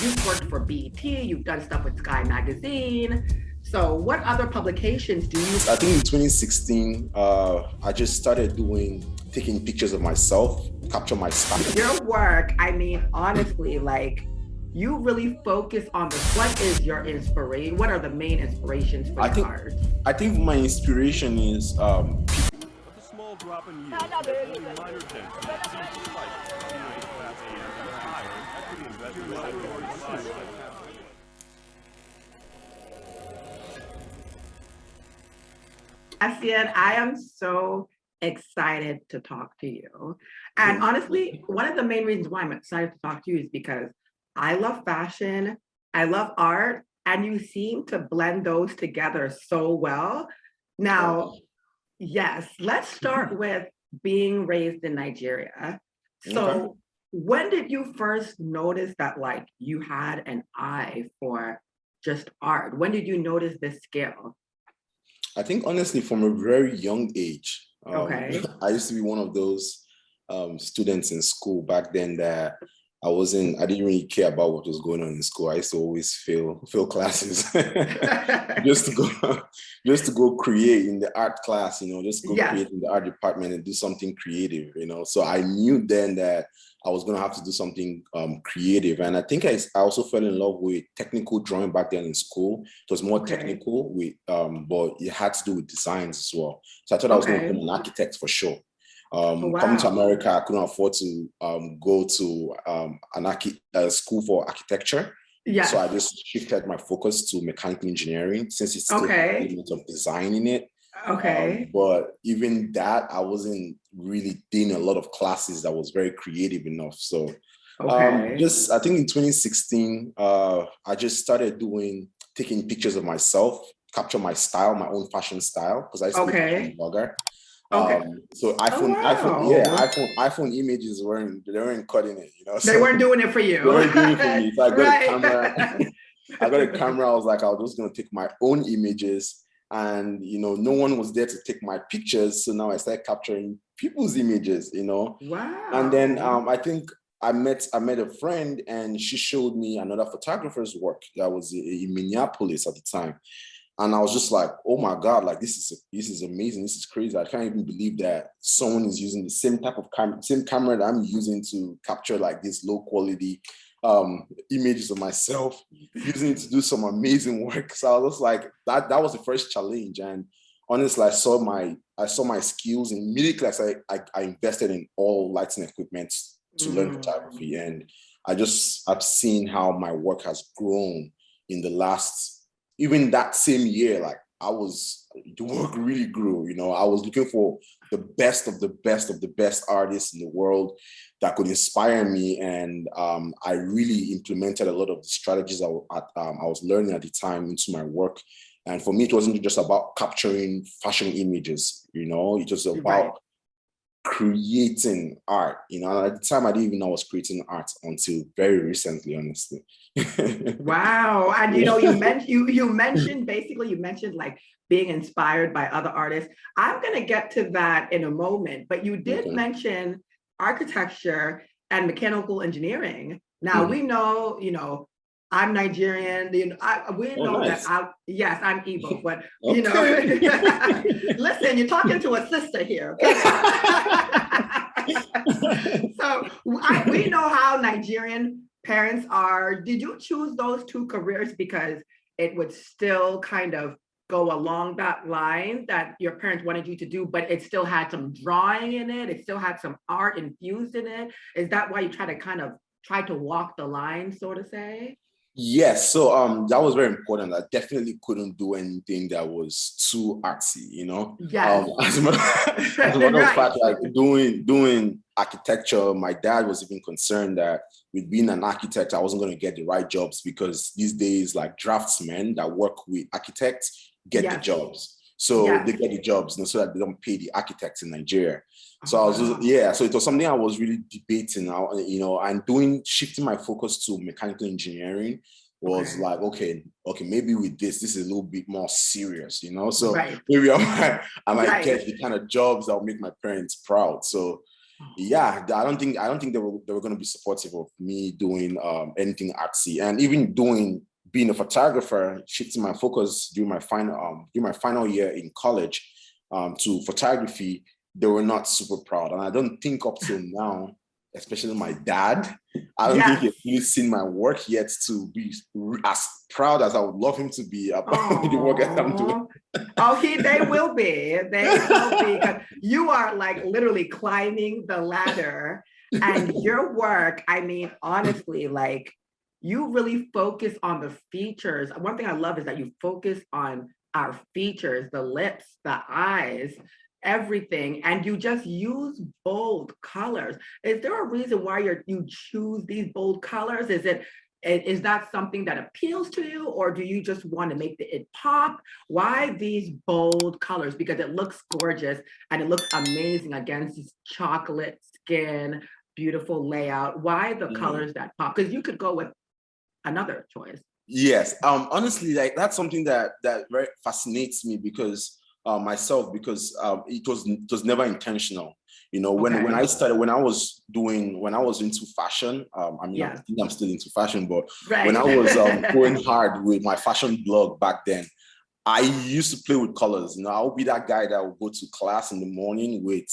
you've worked for BT, you've done stuff with Sky Magazine. So what other publications do you? I think in 2016, I just started taking pictures of myself, capture my style. Your work, I mean, honestly, like you really focus on what is your inspiration? What are the main inspirations for your art? I think my inspiration is small drop in yield, only minor dents that seem to spike capacity and higher equity investment. Essien, I am so excited to talk to you. And honestly, one of the main reasons why I'm excited to talk to you is because I love fashion, I love art, and you seem to blend those together so well. Now, yes, let's start with being raised in Nigeria. So when did you first notice that like you had an eye for just art? When did you notice this skill? I think honestly from a very young age. I used to be one of those students in school back then that I didn't really care about what was going on in school. I used to always fail classes just to go create in the art class, just go create in the art department and do something creative, So I knew then that I was going to have to do something creative. And I think I also fell in love with technical drawing back then in school. It was more technical, but it had to do with designs as well. So I thought I was going to become an architect for sure. Coming to America, I couldn't afford to go to a school for architecture. So I just shifted my focus to mechanical engineering since it's still has elements of design in it. But even that, I wasn't really doing a lot of classes that was very creative enough. So I think in 2016, I just started taking pictures of myself, capture my style, my own fashion style, because I used to be a fashion blogger. So iPhone images weren't cutting it, So they weren't doing it for you. They weren't doing it for me. So I got a camera. I got a camera. I was like, I was just gonna take my own images, and no one was there to take my pictures. So now I started capturing people's images, Wow. And then I think I met a friend, and she showed me another photographer's work that was in Minneapolis at the time. And I was just like, oh my God, like this is amazing. This is crazy. I can't even believe that someone is using the same type of same camera that I'm using to capture like this low quality images of myself, using it to do some amazing work. So I was just like, that was the first challenge. And honestly, I saw my skills, and immediately I invested in all lighting equipment to learn photography. And I've seen how my work has grown in the last, even that same year, like the work really grew, I was looking for the best of the best of the best artists in the world that could inspire me. And I really implemented a lot of the strategies I was learning at the time into my work. And for me, it wasn't just about capturing fashion images, it was about creating art, and at the time I didn't even know I was creating art until very recently, honestly. Wow. And you mentioned like being inspired by other artists. I'm going to get to that in a moment, but you did mention architecture and mechanical engineering. Now we know, I'm Nigerian. We know nice. that I'm Igbo, but listen, you're talking to a sister here. Okay? So we know how Nigerian parents are. Did you choose those two careers because it would still kind of go along that line that your parents wanted you to do, but it still had some drawing in it? It still had some art infused in it? Is that why you try to walk the line, so to say? Yes, so that was very important. I definitely couldn't do anything that was too artsy, Yes. As a matter of fact, like doing architecture, my dad was even concerned that with being an architect, I wasn't going to get the right jobs, because these days, like draftsmen that work with architects get the jobs. So they get the jobs, so that they don't pay the architects in Nigeria. So I was so it was something I was really debating, and shifting my focus to mechanical engineering was like, okay, maybe with this is a little bit more serious, So maybe I might get the kind of jobs that will make my parents proud. So yeah, I don't think they were going to be supportive of me doing anything artsy, and even being a photographer, shifting my focus during my final year in college to photography. They were not super proud, and I don't think up till now, especially my dad, I don't think he's really seen my work yet to be as proud as I would love him to be about the work that I'm doing. Oh, they will be. They will be. 'Cause you are like literally climbing the ladder, and your work, I mean, honestly, like you really focus on the features. One thing I love is that you focus on our features, the lips, the eyes, everything, and you just use bold colors. Is there a reason why you choose these bold colors? Is that something that appeals to you, or do you just want to make it pop? Why these bold colors? Because it looks gorgeous and it looks amazing against this chocolate skin, beautiful layout. Why the colors that pop? Because you could go with another choice. Yes, honestly, like that's something that very fascinates me because it was never intentional. You know, when I started, when I was into fashion, I mean, I think I'm still into fashion, but when I was going hard with my fashion blog back then, I used to play with colors. You know, I'll be that guy that will go to class in the morning with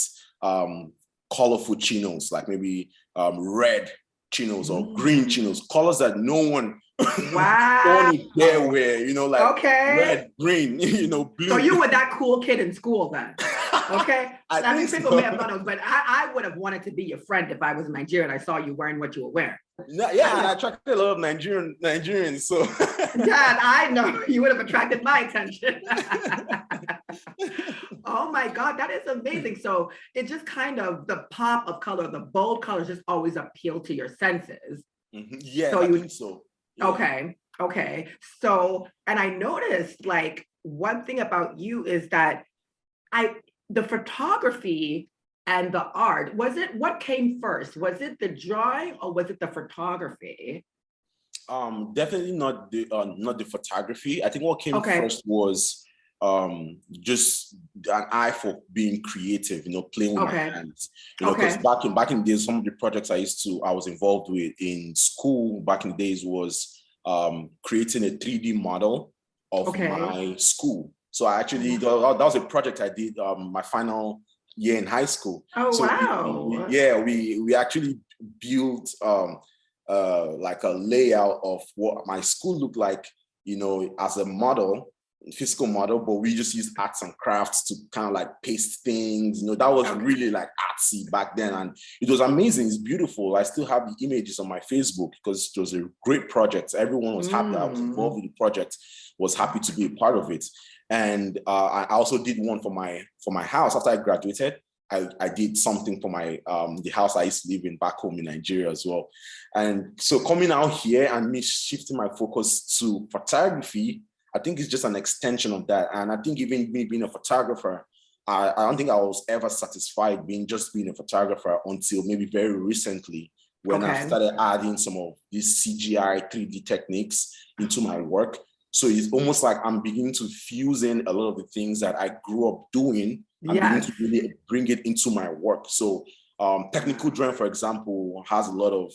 colorful chinos, like maybe red chinos or green chinos, colors that no one dare wear, you know, like red, green, you know, blue. So you were that cool kid in school then. Okay. I mean, people may have thought of, but I would have wanted to be your friend if I was Nigerian. I saw you wearing what you were wearing. Yeah, and I attracted a lot of Nigerians. So Dad, I know you would have attracted my attention. Oh my God, that is amazing. So it just kind of the pop of color, the bold colors just always appeal to your senses. Yeah, so I think so. Yeah. Okay. So, and I noticed like one thing about you is that the photography and the art, what came first? Was it the drawing or was it the photography? Definitely not the photography. I think what came first was just an eye for being creative, you know, playing with my hands. You know, because back in the days, some of the projects I was involved with in school back in the days was creating a 3D model of my school. So I actually that was a project I did my final year in high school. Oh, so wow. we actually built like a layout of what my school looked like, you know, as a model, physical model, but we just used arts and crafts to kind of like paste things, you know. That was really like artsy back then, and it was amazing. It's beautiful. I still have the images on my Facebook because it was a great project. Everyone was happy that I was involved with the project, was happy to be a part of it. And I also did one for my house after I graduated. I did something for my the house I used to live in back home in Nigeria as well. And so coming out here and me shifting my focus to photography, I think it's just an extension of that. And I think even me being a photographer, I don't think I was ever satisfied being a photographer until maybe very recently when I started adding some of these CGI 3D techniques into my work. So it's almost like I'm beginning to fuse in a lot of the things that I grew up doing and begin to really bring it into my work. So technical drawing, for example, has a lot of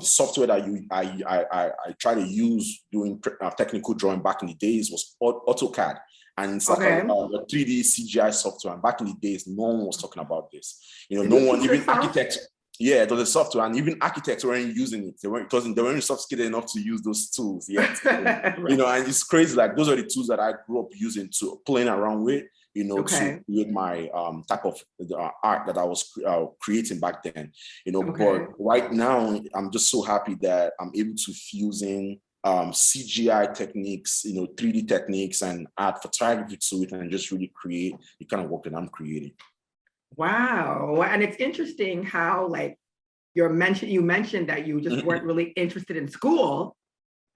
the software that I try to use doing technical drawing back in the days was AutoCAD. And it's like a 3D CGI software. And back in the days, no one was talking about this. You know, no one, even architects. Yeah, it was a software, and even architects weren't using it. They weren't sophisticated enough to use those tools yet. You know, and it's crazy. Like those are the tools that I grew up using to playing around with, you know, to create my type of art that I was creating back then. You know, but right now I'm just so happy that I'm able to fuse in CGI techniques, you know, 3D techniques, and add photography to it, and just really create the kind of work that I'm creating. Wow. And it's interesting how like you mentioned that you just weren't really interested in school,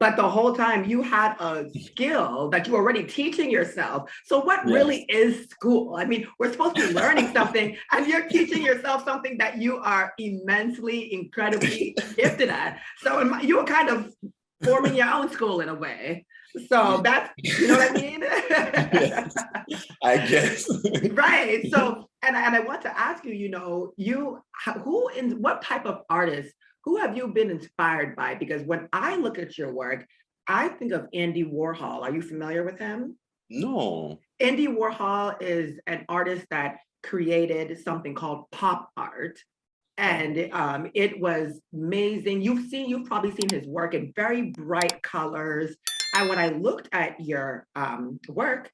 but the whole time you had a skill that you were already teaching yourself. So what really is school? I mean, we're supposed to be learning something, and you're teaching yourself something that you are immensely, incredibly gifted at. So you were kind of forming your own school in a way. So that's, you know what I mean? Yes, I guess. Right. So, and I want to ask you, what type of artists, who have you been inspired by? Because when I look at your work, I think of Andy Warhol. Are you familiar with him? No. Andy Warhol is an artist that created something called pop art. And it was amazing. You've probably seen his work in very bright colors. And when I looked at your work,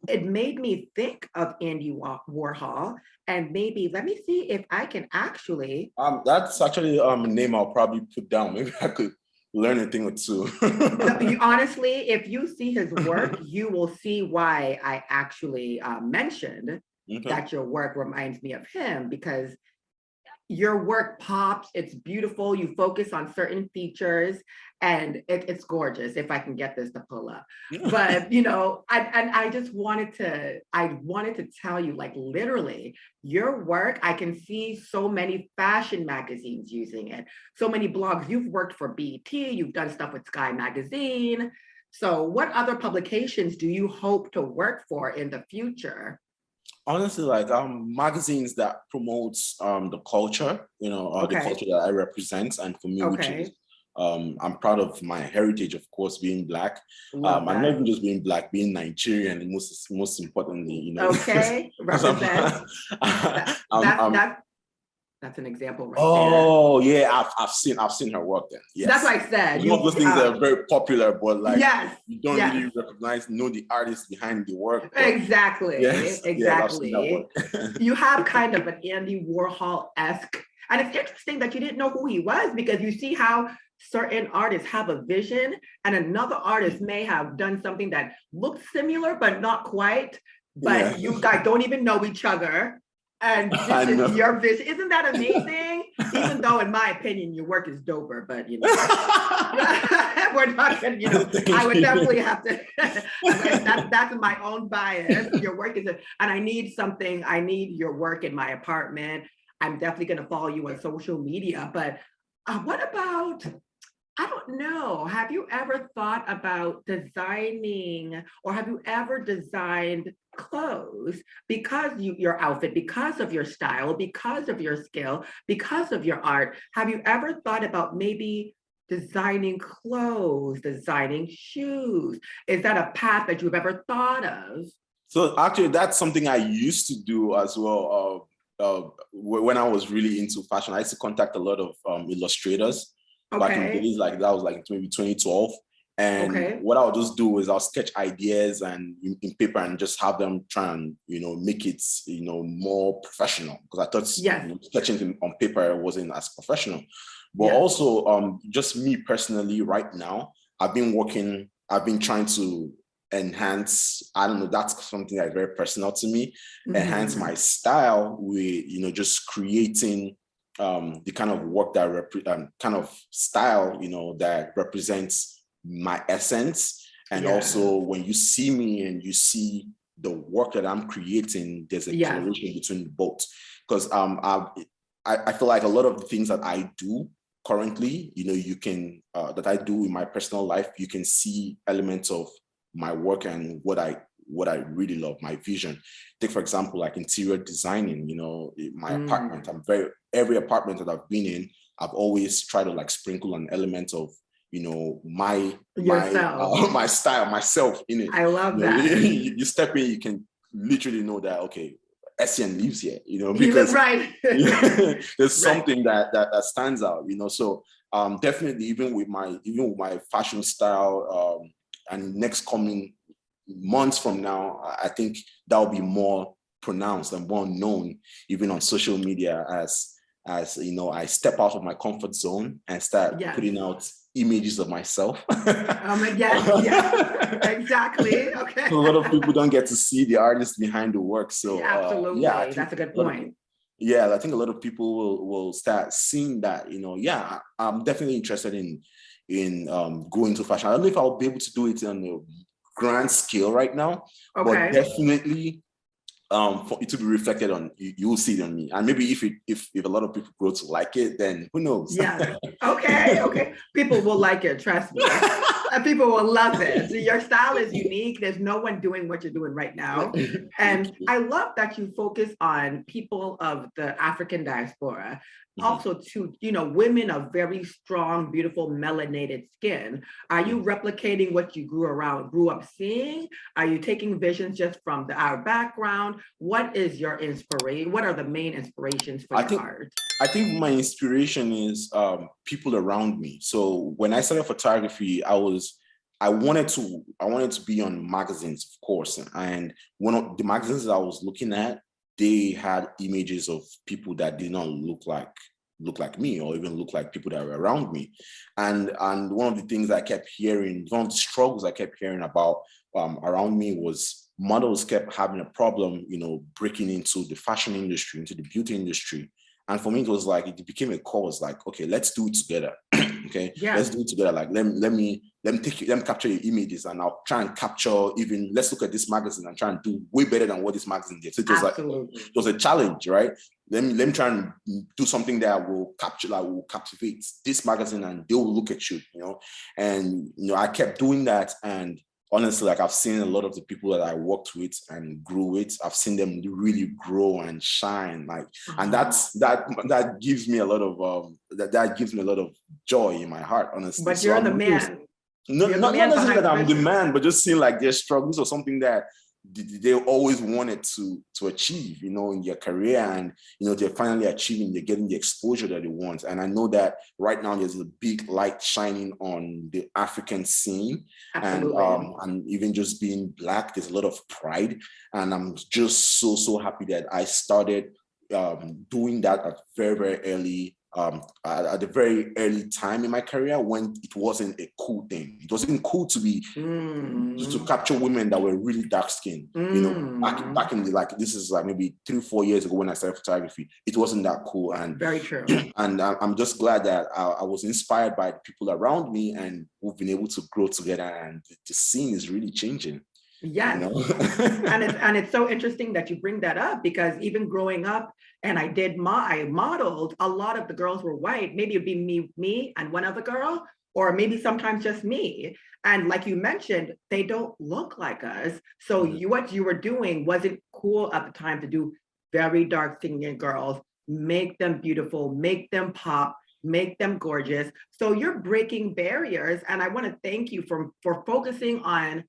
it made me think of Andy Warhol. And maybe let me see if I can actually. That's actually a name I'll probably put down. Maybe I could learn a thing or two. Honestly, if you see his work, you will see why I actually mentioned that your work reminds me of him, because your work pops, it's beautiful, you focus on certain features, and it's gorgeous, if I can get this to pull up. But I just wanted to tell you, like, literally, your work, I can see so many fashion magazines using it, so many blogs. You've worked for BT, you've done stuff with Sky Magazine. So what other publications do you hope to work for in the future? Honestly, like magazines that promotes the culture, the culture that I represent, and for me, which is I'm proud of my heritage, of course, being Black. I'm not even just being Black, being Nigerian, most importantly, Okay, represent. That's an example right there. Oh yeah, I've seen her work then. Yes. That's what I said. Some of those things are very popular, but like you don't really know the artist behind the work. Exactly. Yes, exactly. Yeah, You have kind of an Andy Warhol-esque, and it's interesting that you didn't know who he was, because you see how certain artists have a vision and another artist may have done something that looks similar but not quite, but you guys don't even know each other. And this is your vision. Isn't that amazing? Even though, in my opinion, your work is doper, but we're not gonna, I would definitely have to. That's my own bias. Your work is, and I need your work in my apartment. I'm definitely gonna follow you on social media. But what about? I don't know. Have you ever thought about designing, or have you ever designed clothes because your outfit, because of your style, because of your skill, because of your art? Have you ever thought about maybe designing clothes, designing shoes? Is that a path that you've ever thought of? So actually, that's something I used to do as well. When I was really into fashion, I used to contact a lot of illustrators. Back in the days, like that was like maybe 2012. And what I'll just do is I'll sketch ideas and in paper and just have them try and, make it, more professional. Because I thought sketching on paper wasn't as professional. But also, just me personally right now, I've been trying to enhance, I don't know, that's something that's very personal to me, enhance my style with, just creating the kind of work that kind of style, that represents my essence. And also when you see me and you see the work that I'm creating, there's a correlation between both. Because I feel like a lot of the things that I do currently, you can, that I do in my personal life, you can see elements of my work and what I really love, my vision. Take, for example, like interior designing, my apartment. Every apartment that I've been in, I've always tried to like sprinkle an element of, my style, myself in it. I love that. You step in, you can literally know that, okay, Essien lives here, because there's something that stands out, So definitely, even with my fashion style, and next coming months from now, I think that will be more pronounced and more known, even on social media, as I step out of my comfort zone and start putting out images of myself. Exactly. Okay. A lot of people don't get to see the artist behind the work. So absolutely, that's a good point. I think a lot of people will start seeing that. I'm definitely interested in going to fashion. I don't know if I'll be able to do it on a grand scale right now, but definitely for it to be reflected on you will see it on me. And maybe if a lot of people grow to like it, then who knows? Okay. People will like it, trust me. And people will love it. So your style is unique. There's no one doing what you're doing right now. And I love that you focus on people of the African diaspora. Also, to, you know, women of very strong, beautiful, melanated skin. Are you replicating what you grew up seeing? Are you taking visions just from our background? What is your inspiration? What are the main inspirations for your art? I think my inspiration is people around me. So when I started photography, I wanted to be on magazines, of course. And one of the magazines that I was looking at, they had images of people that did not look like me, or even look like people that were around me. And one of the things I kept hearing, one of the struggles I kept hearing about around me was models kept having a problem, you know, breaking into the fashion industry, into the beauty industry. And for me, it was like, it became a cause, like, okay, let's do it together. Okay, let's do it together. Like, let me capture the images, and I'll try and capture, even, let's look at this magazine and try and do way better than what this magazine did. So it was it was a challenge, right? Let me try and do something that will capture, like, will captivate this magazine, and they will look at you, you know. And, you know, I kept doing that, and honestly, like, I've seen a lot of the people that I worked with and grew with, I've seen them really grow and shine, like, and that gives me a lot of that gives me a lot of joy in my heart, honestly. But you're the man. Not necessarily that I'm the man, but just seeing like their struggles or something that they always wanted to achieve, you know, in their career, and, you know, they're finally achieving, they're getting the exposure that they want. And I know that right now there's a big light shining on the African scene. And even just being Black, there's a lot of pride, and I'm just so happy that I started doing that at very early at a very early time in my career, when it wasn't a cool thing. It wasn't cool to be just to capture women that were really dark skinned. You know, back in the, like, this is like maybe 3-4 years ago when I started photography, it wasn't that cool. And very true. And I'm just glad that I was inspired by the people around me, and we've been able to grow together, and the scene is really changing. Yes. You know? and it's so interesting that you bring that up, because even growing up, and I modeled, a lot of the girls were white. Maybe it'd be me and one other girl, or maybe sometimes just me. And like you mentioned, they don't look like us. So what you were doing wasn't cool at the time, to do very dark skinned girls, make them beautiful, make them pop, make them gorgeous. So you're breaking barriers. And I want to thank you for focusing on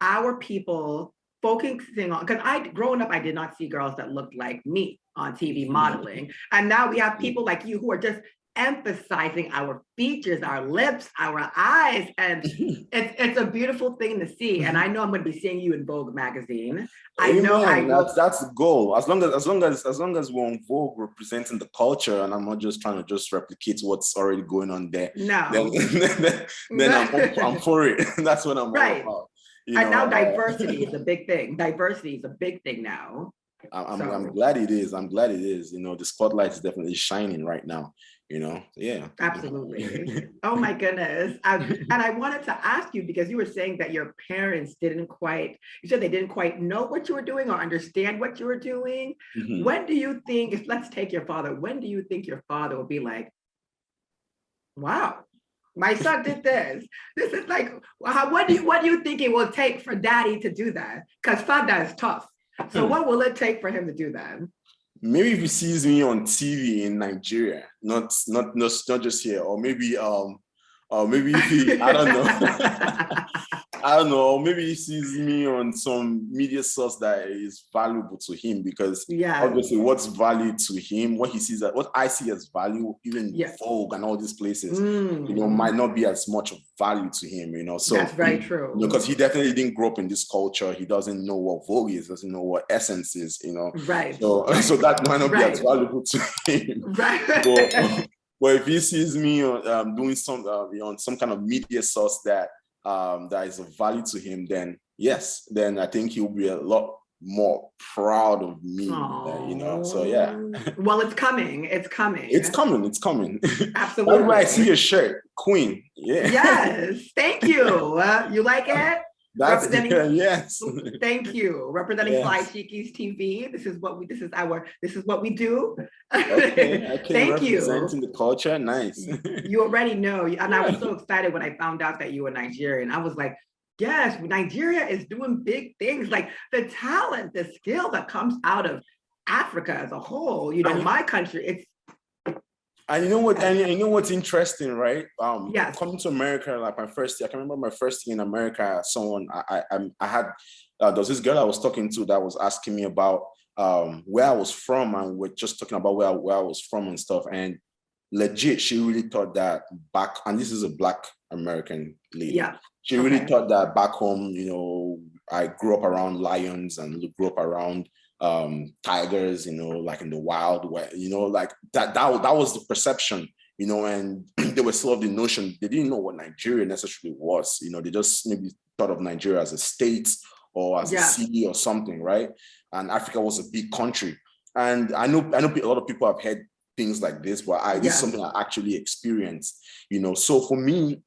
our people, focusing on, because growing up, I did not see girls that looked like me on TV modeling. And now we have people like you who are just emphasizing our features, our lips, our eyes. And it's a beautiful thing to see. And I know I'm going to be seeing you in Vogue magazine. That's the goal. As long as we're on Vogue representing the culture, and I'm not just trying to just replicate what's already going on there. No. Then I'm for it. That's what I'm all about. And now diversity is a big thing. Diversity is a big thing now. I'm glad it is. I'm glad it is. You know, the spotlight is definitely shining right now. You know, yeah. Absolutely. Oh my goodness. And I wanted to ask you, because you were saying that your parents you said they didn't quite know what you were doing or understand what you were doing. When do you think, let's take your father, when do you think your father will be like, wow, my son did this. This is like, what do you think it will take for daddy to do that? Because father is tough. So what will it take for him to do that? Maybe if he sees me on TV in Nigeria, not just here, or maybe if he, I don't know. I don't know, maybe he sees me on some media source that is valuable to him, because obviously what's value to him, what he sees, what I see as value, even Vogue and all these places, you know, might not be as much of value to him, you know. So that's very true. Because he definitely didn't grow up in this culture. He doesn't know what Vogue is, doesn't know what Essence is, you know. Right. So that might not be as valuable to him. Right. But if he sees me doing some on some kind of media source that is of value to him, then yes, then I think he'll be a lot more proud of me, you know. So yeah. Well, it's coming. It's coming. Absolutely. That's why I see your shirt, Queen. Yeah. Yes. Thank you. You like it? That's representing. yes. Thank you, representing Yes. Flyshikis TV. This is what we. This is what we do. Okay, Thank you. representing the culture. Nice. You already know, and I was so excited when I found out that you were Nigerian. I was like, yes, Nigeria is doing big things. Like the talent, the skill that comes out of Africa as a whole. You know, my country. It's And you know what? And you know what's interesting, right? yes, Coming to America, like my first year, I can remember my first year in America. Someone I had there was this girl I was talking to that was asking me about where I was from, and we're just talking about where I was from and stuff. And legit, she really thought that back, and this is a Black American lady. yeah. She really thought that back home, you know, I grew up around lions and grew up around tigers, you know, like in the wild, where, you know, like that was the perception, you know, and they were still of the notion, they didn't know what Nigeria necessarily was, you know, they just maybe thought of Nigeria as a state or as a city or something, right? And Africa was a big country. And I know a lot of people have heard things like this, but this is something I actually experienced, you know. So for me,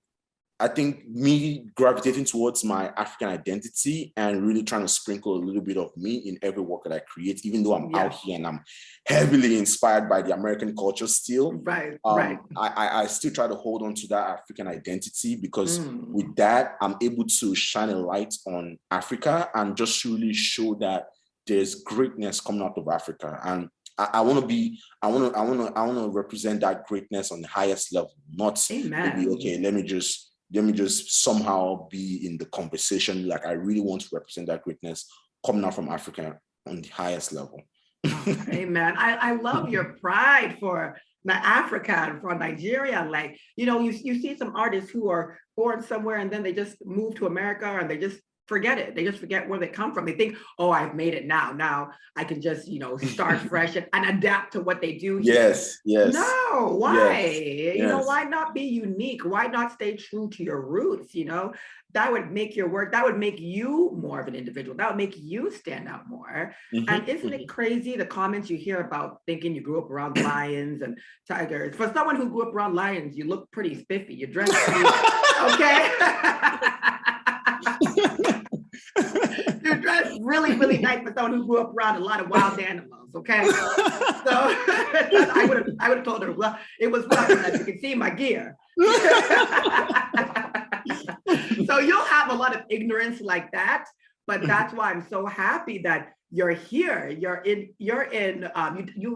I think me gravitating towards my African identity and really trying to sprinkle a little bit of me in every work that I create, even though I'm out here and I'm heavily inspired by the American culture still. Right. I still try to hold on to that African identity, because with that, I'm able to shine a light on Africa and just really show that there's greatness coming out of Africa. And I want to represent that greatness on the highest level, not maybe, okay, let me just somehow be in the conversation. Like, I really want to represent that greatness coming out from Africa on the highest level. Amen. I love your pride for Africa and for Nigeria. Like, you know, you see some artists who are born somewhere and then they just move to America and they just forget it. They just forget where they come from. They think, oh, I've made it now. Now I can just, you know, start fresh and adapt to what they do here. Yes. No, why? Yes. You know, why not be unique? Why not stay true to your roots? You know, that would make your work, that would make you more of an individual. That would make you stand out more. And isn't it crazy, the comments you hear about thinking you grew up around lions and tigers? For someone who grew up around lions, you look pretty spiffy. You dress pretty, okay? You dress really, really nice for someone who grew up around a lot of wild animals, okay? So I would have told her, well, it was welcome that you can see my gear. So you'll have a lot of ignorance like that, but that's why I'm so happy that you're here. You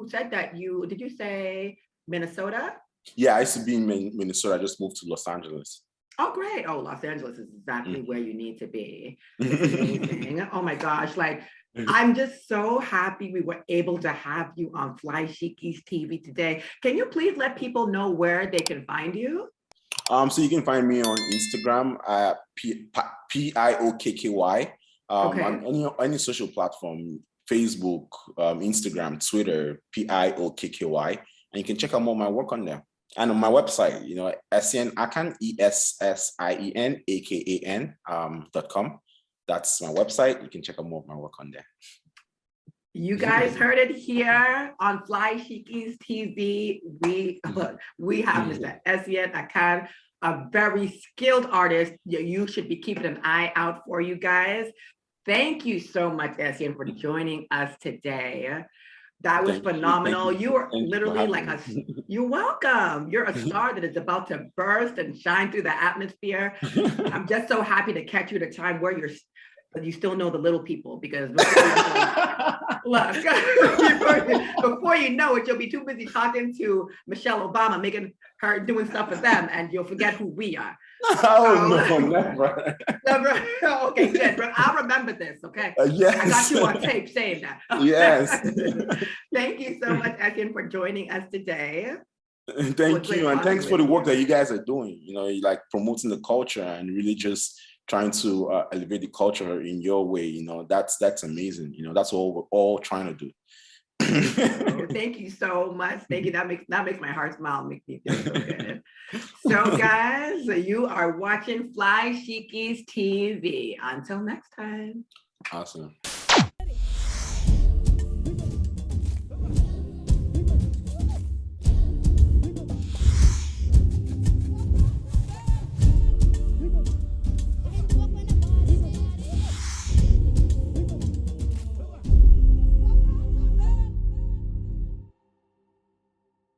said that did you say Minnesota? Yeah, I used to be in Minnesota. I just moved to Los Angeles. Oh, great. Oh, Los Angeles is exactly where you need to be. It's amazing. Oh my gosh. Like, I'm just so happy we were able to have you on Flyshikis TV today. Can you please let people know where they can find you? So you can find me on Instagram at PIOKKY. On any social platform, Facebook, Instagram, Twitter, PIOKKY. And you can check out more of my work on there. And on my website, you know, Essien Akan, ESSIEN.com. That's my website. You can check out more of my work on there. You guys heard it here on Flyshikis TV. We have Mr. Essien Akan, a very skilled artist. You should be keeping an eye out for you guys. Thank you so much, Essien, for joining us today. That was phenomenal. You were literally like you're welcome. You're a star that is about to burst and shine through the atmosphere. I'm just so happy to catch you at a time where you still know the little people, because look, before you know it, you'll be too busy talking to Michelle Obama, making her doing stuff for them, and you'll forget who we are. No, never. Okay, good, bro. I'll remember this, okay? Yes. I got you on tape saying that. Yes. Thank you so much, Essien, for joining us today. Thank you, and thanks for the work that you guys are doing. You know, like promoting the culture and really just trying to elevate the culture in your way. You know, that's amazing. You know, that's all we're all trying to do. Thank you so much. Thank you. That makes my heart smile. Makes me feel so good. So, guys, you are watching Flyshikis TV. Until next time. Awesome.